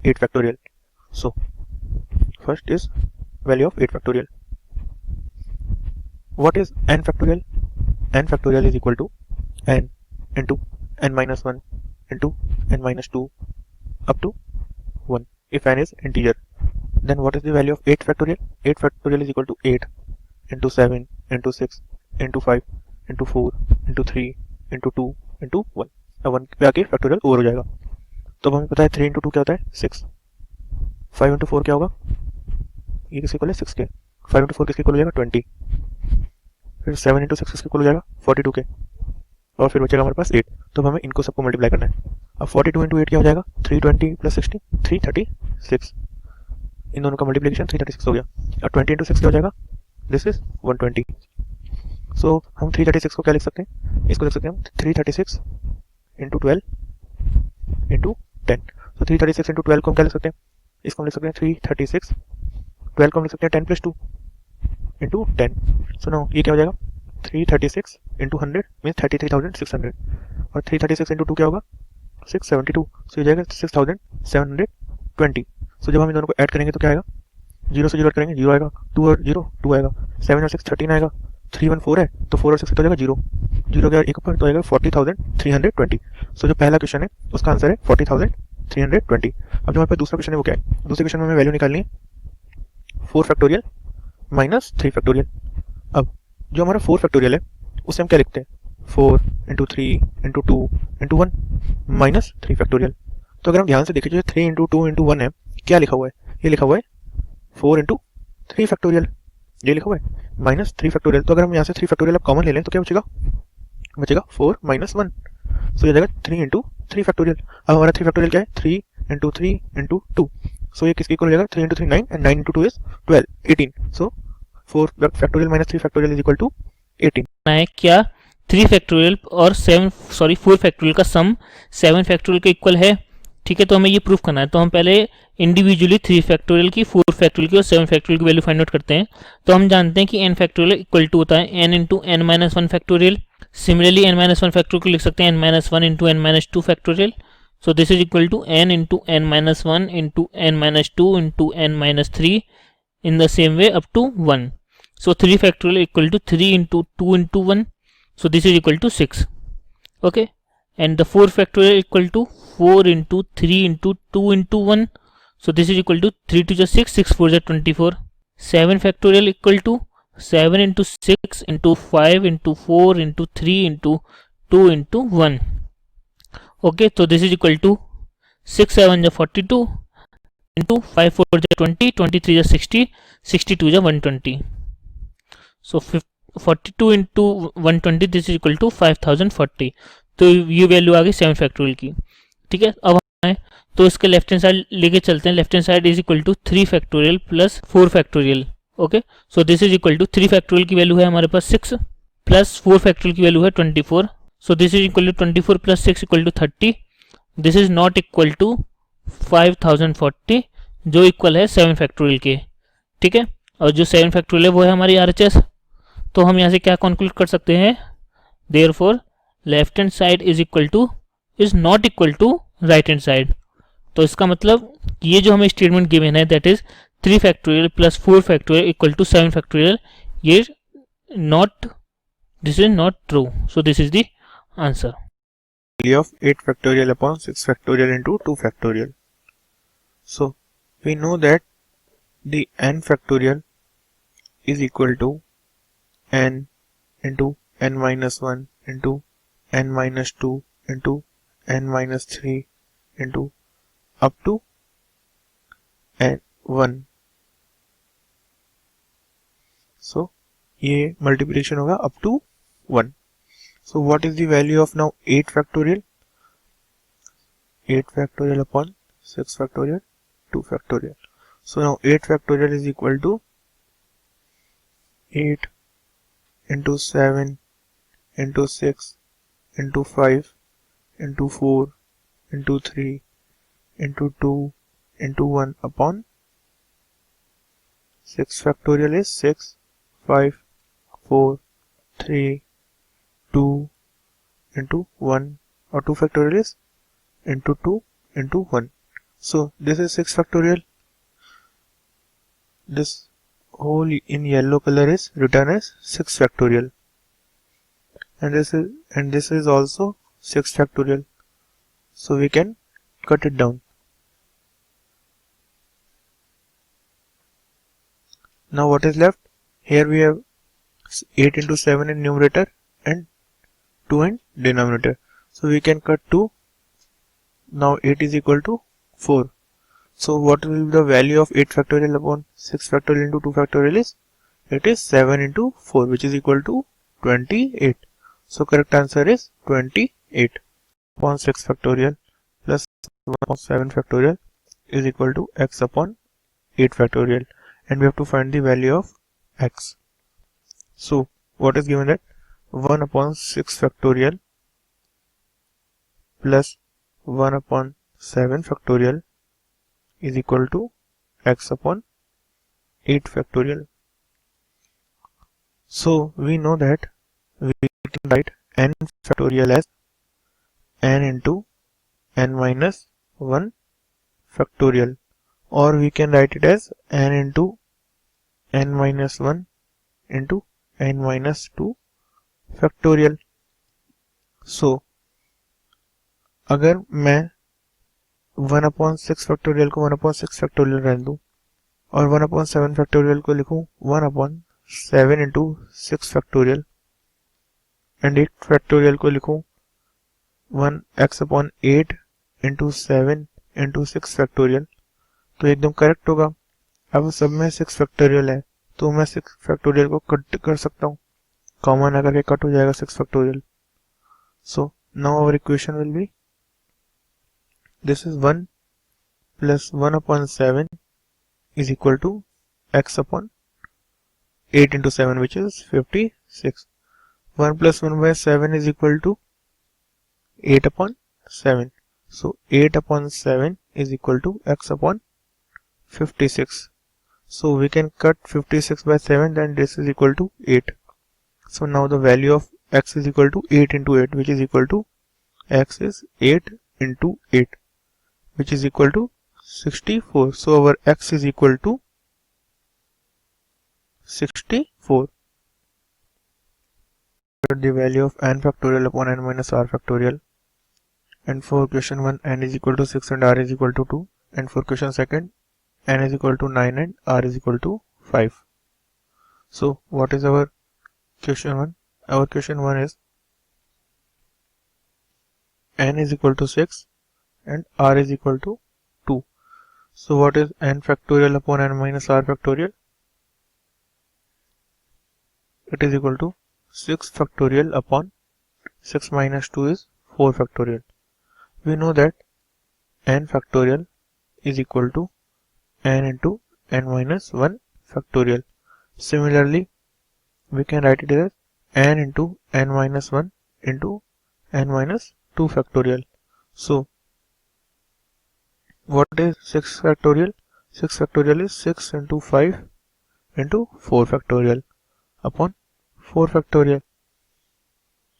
8 factorial. So first is value of 8 factorial. What is n factorial? N factorial is equal to n into n minus 1 into n minus 2 up to 1 if n is integer. Then what is the value of 8 factorial? 8 factorial is equal to 8 into 7 into 6 into 5 into 4 into 3 into 2 into 1. अब 1 पे आके factorial over हो जाएगा. तो अब हमें पता है 3 इंटू 2 क्या होता है 6. 5 इंटू 4 क्या होगा, ये किसके इक्वल है 6 के. 5 इंटू 4 किसके इक्वल हो जाएगा 20. फिर 7 इंटू 6 किसके इक्वल हो जाएगा 42 के. और फिर बचेगा हमारे पास 8. तो अब हमें इनको सबको मल्टीप्लाई करना है. अब 42 इंटू 8 क्या हो जाएगा 320 प्लस 60 336. इन दोनों का मल्टीप्लिकेशन 336 हो गया. अब 20 इंटू 6 क्या हो जाएगा, दिस इज 120. सो हम 336 को क्या लिख सकते हैं, इसको लिख सकते हैं हम 336 इंटू 12 इंटू 10. तो 336 इंटू 12 को हम क्या लिख सकते हैं, इसको हम लिख सकते हैं 336. 12 को हम लिख सकते हैं 10 प्लस 2 इंटू 10. सो नाउ ये क्या हो जाएगा 336 इंटू 100 मीन्स 33,600. और 336 इंटू 2 क्या होगा 672. सो ये जाएगा 6,720. सो जब हम इन दोनों को ऐड करेंगे तो क्या आएगा, 0 से 0 ऐड करेंगे 0 आएगा, 2 और 0 2 आएगा, 7 और 6 13 आएगा, 3 1 4 है तो 4 और 6 हो जाएगा 0 0 गया एक ऊपर तो आएगा 40,320. सो जो पहला क्वेश्चन है उसका आंसर है 40,320. अब जो हमारे पास दूसरा क्वेश्चन है वो क्या है, दूसरे क्वेश्चन में हमें वैल्यू निकालनी है 4 फैक्टोरियल माइनस 3 फैक्टोरियल. अब जो हमारा 4 फैक्टोरियल है उसे हम क्या लिखते हैं 4 into 3 into 2 into 1 minus 3 factorial. तो अगर हम ध्यान से देखें जो 3 इंटू 2 इंटू 1 है क्या लिखा हुआ है, ये लिखा हुआ है 4 इंटू 3 फैक्टोरियल, ये लिखा हुआ है माइनस 3 फैक्टोरियल. तो अगर हम यहाँ से 3 फैक्टोरियल अब कॉमन ले लें तो क्या बचेगा 4 माइनस 1. सो ये जाएगा 3 इंटू 3 फैक्टोरियल. अब हमारा 3 फैक्टोरियल क्या है 3 इंटू 3 इंटू 2. सो ये किसके इक्वल हो जाएगा 3 into 3 9 and 9 into 2 is 12 18. So 4 factorial minus 3 factorial is equal to 18. है क्या 3 फैक्टोरियल और 4 फैक्टोरियल का सम 7 फैक्टोरियल के इक्वल है. ठीक है, तो हमें ये प्रूफ करना है. तो हम पहले इंडिविजुअली 3 फैक्टोरियल की 4 फैक्टोरियल की और 7 फैक्टोरियल की वैल्यू फाइंड आउट करते हैं. तो हम जानते हैं कि n फैक्टोरियल इक्वल टू होता है n into n minus 1 factorial. Similarly n minus 1 factorial को लिख सकते हैं n minus 1 into n minus 2 factorial. So this is equal to n into n minus 1 into n minus 2 into n minus 3 in the same way up to 1. So 3 factorial equal to 3 into 2 into 1. So this is equal to 6. Okay. And the 4 factorial equal to 4 into 3 into 2 into 1. So this is equal to 3 to the 6, 6 4 is 24. 7 factorial equal to 7 into 6 into 5 into 4 into 3 into 2 into 1. Okay, so this is equal to 6 7 is 42 into 5 4 is 20, 23 is 60, 62 is 120. So 42 into 120 this is equal to 5040. तो ये value आ गई 7 factorial की. ठीक है, अब हम तो इसके लेफ्ट हैंड साइड लेके चलते हैं. Left hand side is equal to 3 factorial plus 4 factorial. Okay, so this is equal to 3 factorial की वैल्यू है हमारे पास 6 प्लस 4 फैक्टोरियल की वैल्यू है 24. So this is equal to 24 plus 6 equal to 30. This is not equal to 5040 जो equal है 7 factorial के. ठीक है, और जो 7 फैक्टोरियल है वो है हमारी RHS. तो हम यहाँ से क्या कंक्लूड कर सकते हैं, therefore left hand side is not equal to right hand side. तो इसका मतलब ये जो हमें स्टेटमेंट गिवन है that is 3 factorial plus 4 factorial equal to 7 factorial, ये this is not true. So this is the answer. Value of 8 factorial upon 6 factorial into 2 factorial. So we know that the n factorial is equal to n into n minus 1 into n minus 2 into n minus 3 into up to n 1. So ये multiplication होगा up to 1. So what is the value of now 8 factorial? 8 factorial upon 6 factorial 2 factorial. So now 8 factorial is equal to 8 into 7 into 6 into 5 into 4 into 3 into 2 into 1 upon 6 factorial is 6 5 4 3 2 into 1 or 2 factorial is into 2 into 1. So this is 6 factorial. This whole in yellow color is written as 6 factorial, and this is also 6 factorial. So we can cut it down. Now what is left? Here we have 8 into 7 in numerator and 2 in denominator. So we can cut 2. Now 8 is equal to 4. So what will be the value of 8 factorial upon 6 factorial into 2 factorial is? It is 7 into 4, which is equal to 28. So correct answer is 28 upon 6 factorial plus 1 upon 7 factorial is equal to x upon 8 factorial, and we have to find the value of x. So what is given that 1 upon 6 factorial plus 1 upon 7 factorial is equal to x upon 8 factorial. So we know that we can write n factorial as n into n minus 1 factorial, or we can write it as n into n minus 1 into n minus 2 factorial. So अगर मैं 1 upon 6 factorial को 1 upon 6 factorial रहने दूं और 1 upon 7 factorial को लिखूं 1 upon 7 into 6 factorial and 8 factorial को लिखूं 1x upon 8 into 7 into 6 factorial, तो एकदम करेक्ट होगा. अब सब में 6 factorial है तो मैं 6 factorial को कट कर सकता हूँ. कॉमन अगर के कट हो जाएगा 6 factorial. So now our equation will be, this is 1 plus 1 upon 7 is equal to x upon 8 into 7, which is 56. 1 plus 1 by 7 is equal to 8 upon 7. So 8 upon 7 is equal to x upon 56. So we can cut 56 by 7, then this is equal to 8. So now the value of x is equal to 8 into 8, which is equal to x is 8 into 8, which is equal to 64. So our x is equal to 64. The value of n factorial upon n minus r factorial, and for question 1 n is equal to 6 and r is equal to 2, and for question 2 n is equal to 9 and r is equal to 5. So what is our question 1? Our question 1 is n is equal to 6 and r is equal to 2. So what is n factorial upon n minus r factorial? It is equal to 6 factorial upon 6 minus 2 is 4 factorial. We know that n factorial is equal to n into n minus 1 factorial. Similarly, we can write it as n into n minus 1 into n minus 2 factorial. So what is 6 factorial? 6 factorial is 6 into 5 into 4 factorial upon 4 factorial.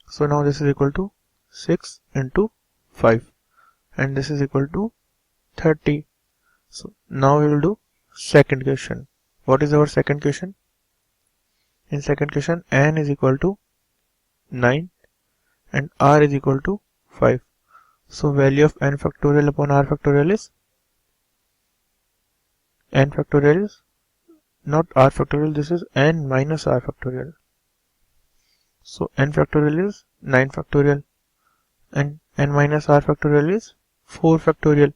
So now this is equal to 6 into 5 and this is equal to 30. So now we will do second question. What is our second question? In second question, n is equal to 9 and r is equal to 5. So value of n factorial upon r factorial is, n factorial is not r factorial, this is n minus r factorial. So n factorial is 9 factorial and n minus r factorial is 4 factorial,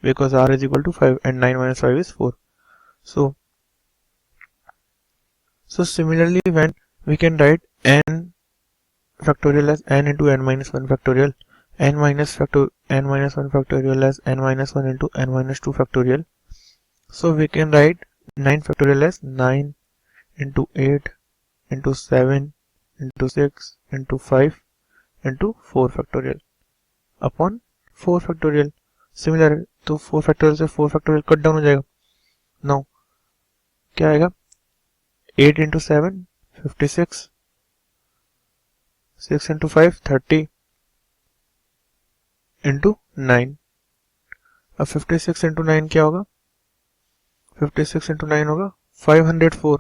because r is equal to 5 and 9 minus 5 is 4. So similarly, when we can write n factorial as n into n minus 1 factorial, n minus 1 factorial as n minus 1 into n minus 2 factorial. So we can write 9 factorial as 9 into 8 into 7 into 6 into 5 into 4 factorial upon 4 factorial. Similar तो 4 factorial से 4 factorial cut down हो जाएगा. Now क्या आएगा? 8 into 7 56, 6 into 5 30 into 9. अब 56 into 9 क्या होगा? 56 into 9 होगा 504,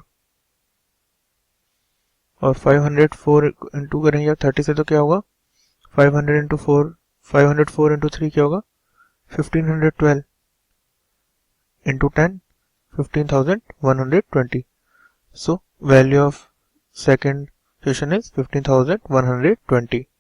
और 504 इंटू करेंगे 30 से तो क्या होगा? 500 इंटू 4, 504 इंटू 3 क्या होगा? 1512 into 10, 15,120. So value of second question is 15,120.